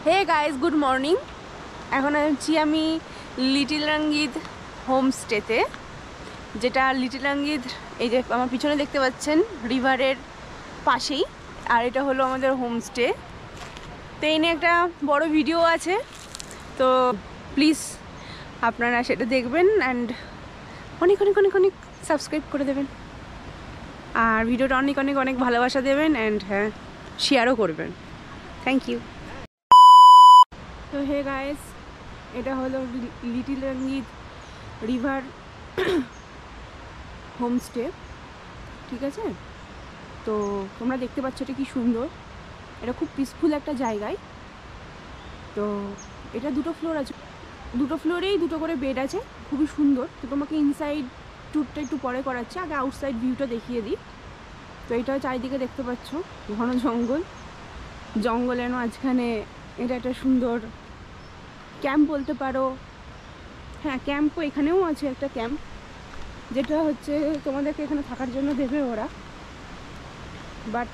Hey guys, good morning. এখন আছি আমি লিটিল রঙ্গিত হোমস্টেতে, যেটা লিটিল রঙ্গিত এই যে আমার পিছনে দেখতে পাচ্ছেন রিভারের পাশেই। আর এটা হলো আমাদের হোমস্টে। তো এই নিয়ে একটা বড় ভিডিও আছে, তো প্লিজ আপনারা সেটা দেখবেন অ্যান্ড অনেক অনেক অনেক অনেক সাবস্ক্রাইব করে দেবেন, আর ভিডিওটা অনেক অনেক অনেক ভালোবাসা দেবেন অ্যান্ড হ্যাঁ, শেয়ারও করবেন। Thank you. তো হে গাইস, এটা হলো লিটিল রঙ্গিত রিভার হোমস্টে, ঠিক আছে? তো তোমরা দেখতে পাচ্ছ এটা কি সুন্দর, এটা খুব পিসফুল একটা জায়গায়। তো এটা দুটো ফ্লোর আছে, দুটো ফ্লোরেই দুটো করে বেড আছে, খুবই সুন্দর। তো তোমাকে ইনসাইড ট্যুরটা একটু পরে করাচ্ছে, আগে আউটসাইড ভিউটা দেখিয়ে দিই। তো এটা চারিদিকে দেখতে পাচ্ছ ঘন জঙ্গল, জঙ্গলের মাঝখানে এটা একটা সুন্দর ক্যাম্প বলতে পারো। হ্যাঁ, ক্যাম্পও এখানেও আছে একটা ক্যাম্প, যেটা হচ্ছে তোমাদেরকে এখানে থাকার জন্য দেবে ওরা, বাট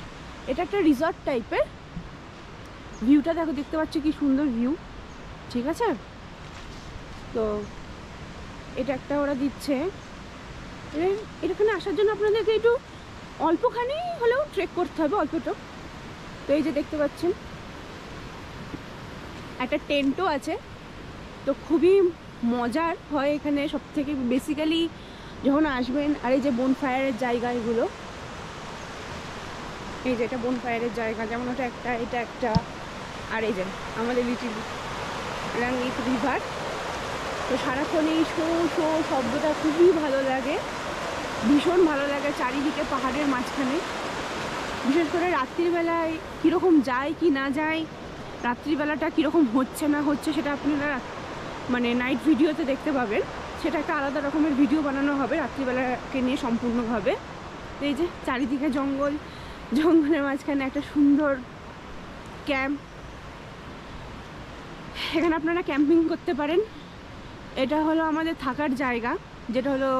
এটা একটা রিসর্ট টাইপের। ভিউটা দেখো, দেখতে পাচ্ছ কি সুন্দর ভিউ, ঠিক আছে? তো এটা একটা ওরা দিচ্ছে। এখানে আসার জন্য আপনাদেরকে একটু অল্পখানি হলেও ট্রেক করতে হবে, অল্পটা। তো এই যে দেখতে পাচ্ছেন একটা টেন্টও আছে। তো খুবই মজার হয় এখানে সব থেকে বেসিক্যালি যখন আসবেন। আর এই যে বনফায়ারের জায়গা, এগুলো এই যে এটা বনফায়ারের জায়গা, যেমন ওটা একটা, এটা একটা, আর এই যে আমাদের লিটিল রঙ্গিত রিভার। তো সারাক্ষণ এই শো শো শব্দটা খুবই ভালো লাগে, ভীষণ ভালো লাগে। চারিদিকে পাহাড়ের মাঝখানে, বিশেষ করে রাত্রিবেলায় কীরকম যায় কি না যায়, রাত্রিবেলাটা কীরকম হচ্ছে না হচ্ছে, সেটা আপনারা মানে নাইট ভিডিওতে দেখতে পাবেন। সেটা একটা আলাদা রকমের ভিডিও বানানো হবে রাত্রিবেলাকে নিয়ে সম্পূর্ণভাবে। এই যে চারিদিকে জঙ্গল, জঙ্গলের মাঝখানে একটা সুন্দর ক্যাম্প, এখানে আপনারা ক্যাম্পিং করতে পারেন। এটা হলো আমাদের থাকার জায়গা, যেটা হলো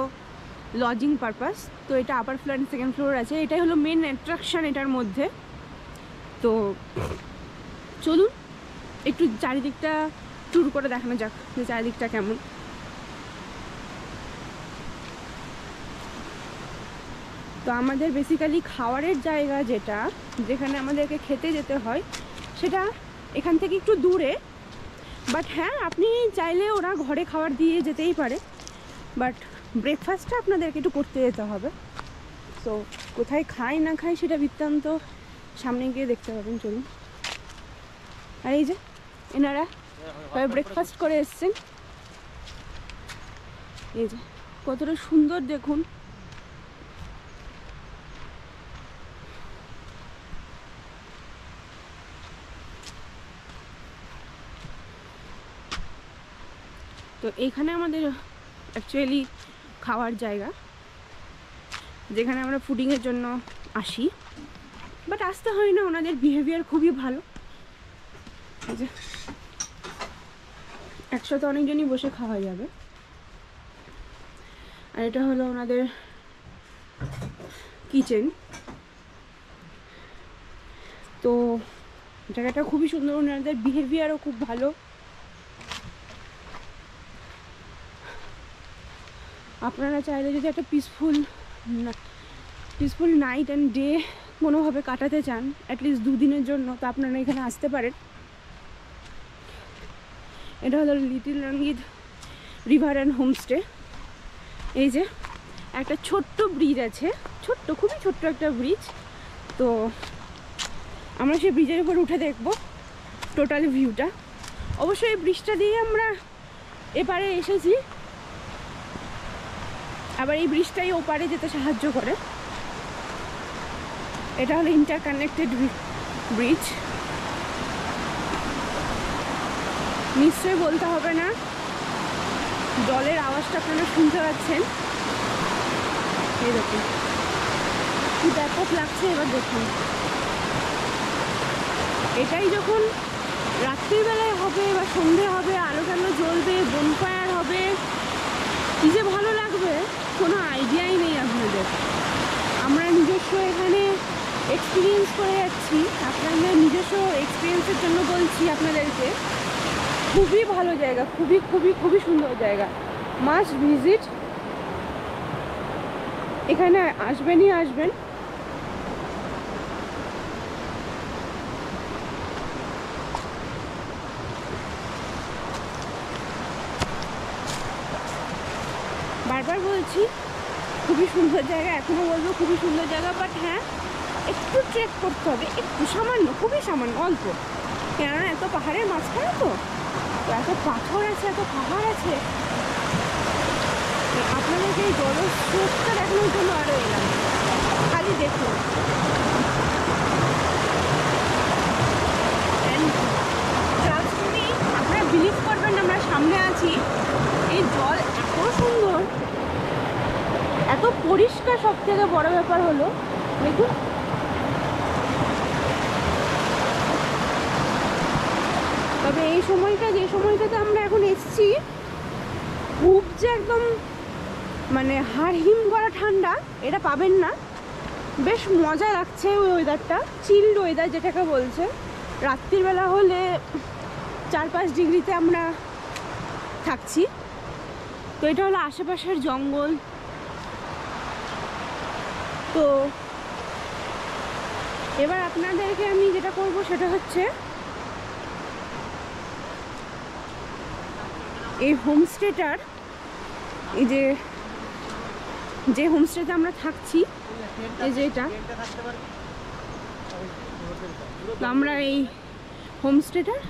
লজিং পারপাস। তো এটা আপার ফ্লোর অ্যান্ড সেকেন্ড ফ্লোর আছে, এটাই হলো মেন অ্যাট্রাকশন এটার মধ্যে। তো চলুন একটু চারিদিকটা ট্যুর করে দেখানো যাক যে চারিদিকটা কেমন। তো আমাদের বেসিক্যালি খাওয়ারের জায়গা, যেটা যেখানে আমাদেরকে খেতে যেতে হয়, সেটা এখান থেকে একটু দূরে। বাট হ্যাঁ, আপনি চাইলে ওরা ঘরে খাবার দিয়ে যেতেই পারে, বাট ব্রেকফাস্টটা আপনাদেরকে একটু করতে যেতে হবে। তো কোথায় খাই না খাই সেটা বৃত্তান্ত সামনে গিয়ে দেখতে পাবেন, চলুন। আর এই যে এনারা ব্রেকফাস্ট করে এসছেন, এই যে কতটা সুন্দর দেখুন। তো এইখানে আমাদের অ্যাকচুয়ালি খাওয়ার জায়গা, যেখানে আমরা ফুডিংয়ের জন্য আসি, বাট আসতে হয় না, ওনাদের বিহেভিয়ার খুবই ভালো। যে একসাথে অনেকজনই বসে খাওয়া যাবে। আর এটা হলো ওনাদের কিচেন। তো জায়গাটা খুবই সুন্দর, ওনাদের বিহেভিয়ারও খুব ভালো। আপনারা চাইলে যদি একটা পিসফুল নাইট অ্যান্ড ডে কোনোভাবে কাটাতে চান, অ্যাটলিস্ট 2 দিনের জন্য, তো আপনারা এখানে আসতে পারেন। এটা হলো little Rangit river and homestay. এই যে একটা ছোট্ট ব্রিজ আছে, ছোট্ট, খুবই ছোট্ট একটা ব্রিজ। তো আমরা সেই ব্রিজের উপর উঠে দেখব টোটাল ভিউটা। অবশ্যই এই ব্রিজটা দিয়ে আমরা এপারে এসেছি, আবার এই ব্রিজটাই ওপারে যেতে সাহায্য করে। এটা হলো ইন্টারকানেক্টেড ব্রিজ। নিশ্চয়ই বলতে হবে না, জলের আওয়াজটা আপনারা শুনতে পাচ্ছেন। এই দেখুন কি ব্যাপক লাগছে, এবার দেখুন। এটাই যখন রাত্রিবেলায় হবে বা সন্ধে হবে, আলো টালো জ্বলবে, বনফায়ার হবে, কি যে ভালো লাগবে কোনো আইডিয়াই নেই আপনাদের। আমরা নিজস্ব এখানে এক্সপিরিয়েন্স করে যাচ্ছি, আপনাদের নিজস্ব এক্সপিরিয়েন্সের জন্য বলছি আপনাদেরকে। খুবই ভালো জায়গা, খুবই খুবই খুবই সুন্দর জায়গা, মাস্ট ভিজিট। এখানে আসবেনই আসবেন। বারবার বলছি খুবই সুন্দর জায়গা, এখনও বলবো খুবই সুন্দর জায়গা। বাট হ্যাঁ, একটু ট্রেক করতে হবে, একটু সামান্য, খুবই সামান্য, অল্প। কেননা এত পাহাড়ের মাঝখানে তো এত পাথর আছে, এত পাহাড় আছে। আপনাদেরকে এই জলস্রোতটা দেখানোর জন্য আরও এলাম, খালি দেখুন। আপনারা বিলিভ করবেন না, আমরা সামনে আছি, এই জল এত সুন্দর, এত পরিষ্কার। সব থেকে বড় ব্যাপার হলো দেখুন, তবে এই সময়টা, যে সময়টাতে আমরা এখন এসছি, খুব যে একদম মানে হাড় হিম করা ঠান্ডা এটা পাবেন না। বেশ মজা লাগছে ওই ওয়েদারটা, চিল্ড ওয়েদার যেটাকে বলছে। রাত্রিবেলা হলে 4-5 ডিগ্রিতে আমরা থাকছি। তো এটা হলো আশেপাশের জঙ্গল। তো এবার আপনাদেরকে আমি যেটা করব সেটা হচ্ছে এই হোমস্টেটার, এই যে হোমস্টেতে আমরা থাকছি, এই যে এটা, তো আমরা এই হোমস্টেটার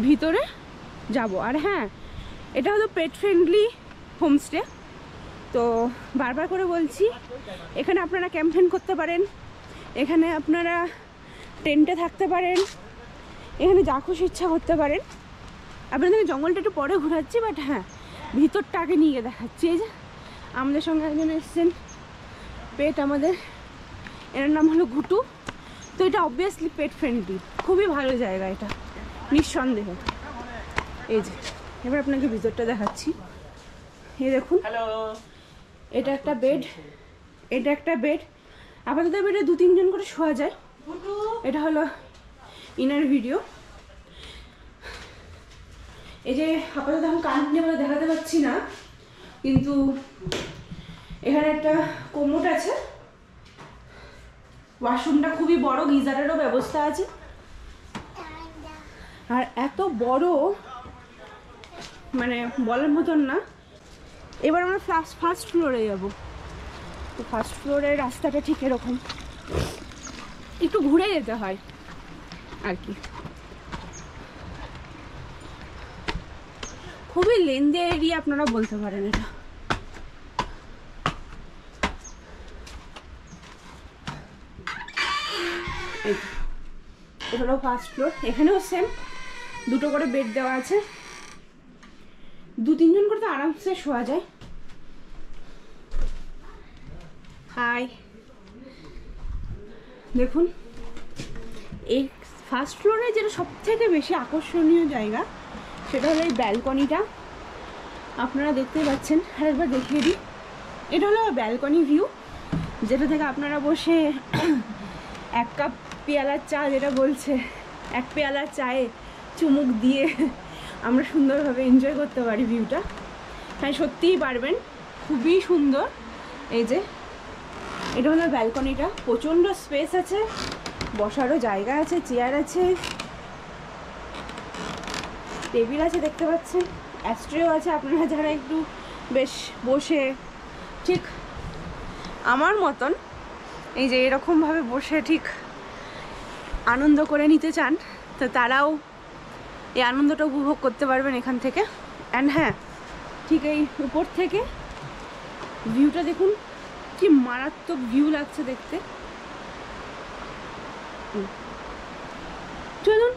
ভিতরে যাব। আর হ্যাঁ, এটা হলো পেট ফ্রেন্ডলি হোমস্টে। তো বারবার করে বলছি, এখানে আপনারা ক্যাম্পেইন করতে পারেন, এখানে আপনারা টেন্টে থাকতে পারেন, এখানে যা খুশি ইচ্ছা করতে পারেন। আপনাদের জঙ্গলটা একটু পরে ঘোরাচ্ছি, বাট হ্যাঁ, ভিতরটা আগে নিয়ে দেখাচ্ছি। এই যে আমাদের সঙ্গে একজন এসছেন, পেট আমাদের, এর নাম হলো ঘুটু। তো এটা অবভিয়াসলি পেট ফ্রেন্ডলি, খুবই ভালো জায়গা এটা, নিঃসন্দেহ। এই যে এবার আপনাকে ভিতরটা দেখাচ্ছি। এই দেখুন, এটা একটা বেড, এটা একটা বেড। আপাতত বেডে 2-3 জন করে শোয়া যায়। এটা হলো ইনার ভিডিও। এই যে আপাতত আমি কারেন্ট নিয়ে বলে দেখাতে পাচ্ছি না, কিন্তু এখানে একটা কোমোড আছে, ওয়াশরুমটা খুবই বড়, গিজারেরও ব্যবস্থা আছে। আর এত বড় মানে বলার মতন না। এবার আমরা ফার্স্ট ফ্লোরে যাব। তো ফার্স্ট ফ্লোরের রাস্তাটা ঠিক এরকম, একটু ঘুরে যেতে হয় আর কি। খুবই লেন্দি এরিয়া আপনারা বলতে পারেন এটা। এটা হলো ফার্স্ট ফ্লোর। এখানেও সেম, 2টো করে বেড দেওয়া আছে, 2-3 জন করে তো আরামসে শোয়া যায়। হাই, দেখুন এই ফার্স্ট ফ্লোরে যেটা সব থেকে বেশি আকর্ষণীয় জায়গা সেটা হলো এই ব্যালকনিটা। আপনারা দেখতেই পাচ্ছেন, আর একবার দেখিয়ে দিই। এটা হলো ব্যালকনি ভিউ, যেটা থেকে আপনারা বসে 1 কাপ পেয়ালার চা, যেটা বলছে 1 পেয়ালা চায়ে চুমুক দিয়ে আমরা সুন্দরভাবে এনজয় করতে পারি ভিউটা। হ্যাঁ, সত্যিই পারবেন, খুবই সুন্দর। এই যে এটা হলো ব্যালকনিটা, প্রচণ্ড স্পেস আছে, বসারও জায়গা আছে, চেয়ার আছে, টেবিল আছে, দেখতে পাচ্ছেন, অ্যাস্ট্রেও আছে। আপনারা যারা একটু বেশ বসে ঠিক আমার মতন এই যে এরকমভাবে বসে ঠিক আনন্দ করে নিতে চান, তো তারাও এই আনন্দটা উপভোগ করতে পারবেন এখান থেকে। অ্যান্ড হ্যাঁ, ঠিক এই উপর থেকে ভিউটা দেখুন, কি মারাত্মক ভিউ লাগছে দেখতে। চলুন,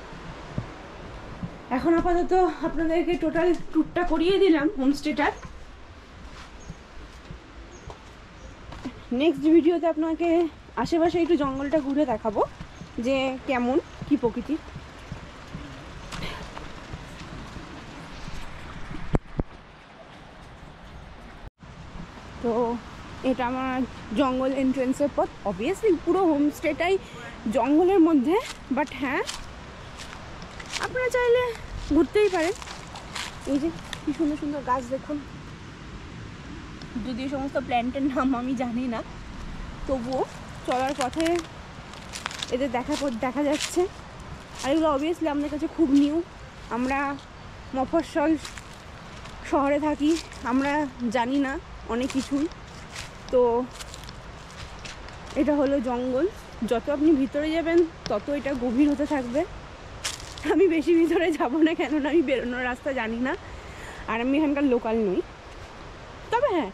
এখন আপাতত আপনাদেরকে টোটাল ট্যুরটা করিয়ে দিলাম হোমস্টেটার। নেক্সট ভিডিওতে আপনাকে আশেপাশে একটু জঙ্গলটা ঘুরে দেখাবো যে কেমন কি প্রকৃতি। তো এটা আমার জঙ্গল এন্ট্রেন্সের পথ। অবভিয়াসলি পুরো হোমস্টেটাই জঙ্গলের মধ্যে, বাট হ্যাঁ আপনারা চাইলে ঘুরতেই পারেন। এই যে কি সুন্দর সুন্দর গাছ দেখুন, যদিও সমস্ত প্ল্যান্টের নাম আমি জানি না, তবুও চলার পথে এদের দেখা যাচ্ছে। আর এগুলো অবভিয়াসলি আমাদের কাছে খুব নিউ। আমরা মফস্বল শহরে থাকি, আমরা জানি না অনেক কিছুই। তো এটা হলো জঙ্গল, যত আপনি ভিতরে যাবেন তত এটা গভীর হতে থাকবে। আমি বেশি ভিতরে যাব না, কেননা আমি বেরোনোর রাস্তা জানি না, আর আমি এখানকার লোকাল নই। তবে হ্যাঁ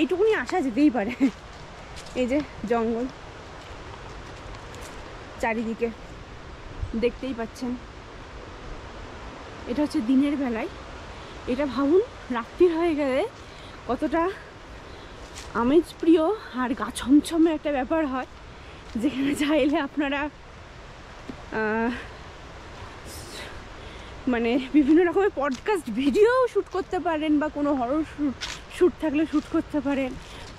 এইটুকুনি আসা যেতেই পারে। এই যে জঙ্গল চারিদিকে দেখতেই পাচ্ছেন। এটা হচ্ছে দিনের বেলায়, এটা ভাবুন রাত্রির হয়ে গেলে কতটা আমেজ প্রিয় আর গা ছমছমে একটা ব্যাপার হয়, যেখানে চাইলে আপনারা মানে বিভিন্ন রকমের পডকাস্ট ভিডিও শ্যুট করতে পারেন, বা কোনো হরর শ্যুট থাকলে শ্যুট করতে পারেন,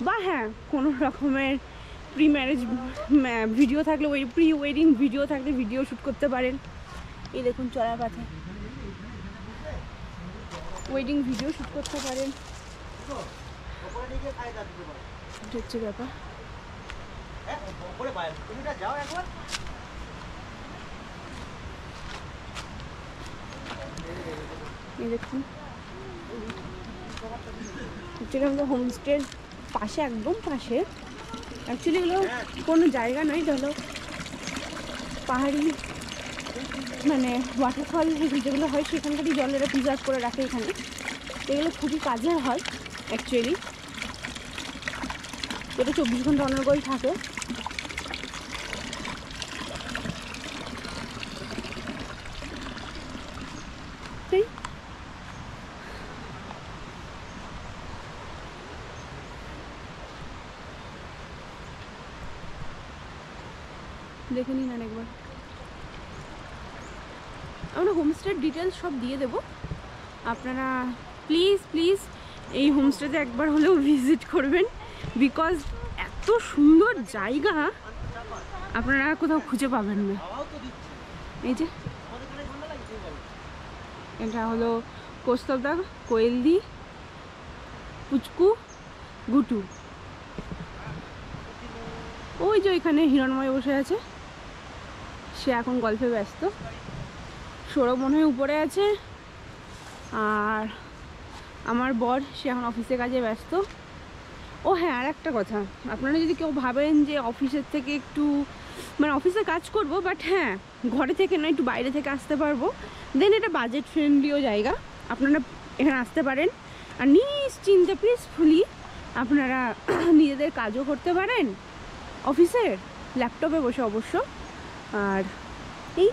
বা হ্যাঁ কোনো রকমের প্রি ম্যারেজ ভিডিও থাকলে, প্রি ওয়েডিং ভিডিও থাকলে ভিডিও শ্যুট করতে পারেন। এই দেখুন চলার পথে ওয়েডিং ভিডিও শ্যুট করতে পারেন, হচ্ছে ব্যাপার। এই দেখুন অ্যাকচুয়ালি আমাদের হোমস্টের পাশে, একদম পাশে, অ্যাকচুয়ালি এগুলো কোনো জায়গা নয়, এটা হলো পাহাড়ি মানে ওয়াটারফল যেগুলো হয় সেখানকারই জলেরা প্রিজার্ভ করে রাখে এখানে। এগুলো খুবই কাজের হয় অ্যাকচুয়ালি, এটা 24 ঘন্টা অনর্গল থাকে। দেখে নিন আর একবার। আমরা হোমস্টের ডিটেলস সব দিয়ে দেবো, আপনারা প্লিজ প্লিজ এই হোমস্টেতে একবার হলেও ভিজিট করবেন, বিকজ এত সুন্দর জায়গা আপনারা কোথাও খুঁজে পাবেন না। এই যে এটা হলো কোস্তবদা, কোয়েলদি, পুচকু, গুটু। ওই যে ওইখানে হিরণময় বসে আছে, সে এখন গল্পে ব্যস্ত। সৌরভ মনে হয় উপরে আছে, আর আমার বর সে এখন অফিসের কাজে ব্যস্ত। ও হ্যাঁ, আর একটা কথা, আপনারা যদি কেউ ভাবেন যে অফিসের থেকে একটু মানে অফিসে কাজ করব, বাট হ্যাঁ ঘরে থেকে নয় একটু বাইরে থেকে আসতে পারবো, দেন এটা বাজেট ফ্রেন্ডলিও জায়গা, আপনারা এখানে আসতে পারেন। আর নিশ্চিন্তে পিসফুলি আপনারা নিজেদের কাজও করতে পারেন অফিসের, ল্যাপটপে বসে অবশ্য, আর এই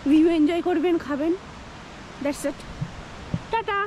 ভিউ এনজয় করবেন, খাবেন। That's it, tata.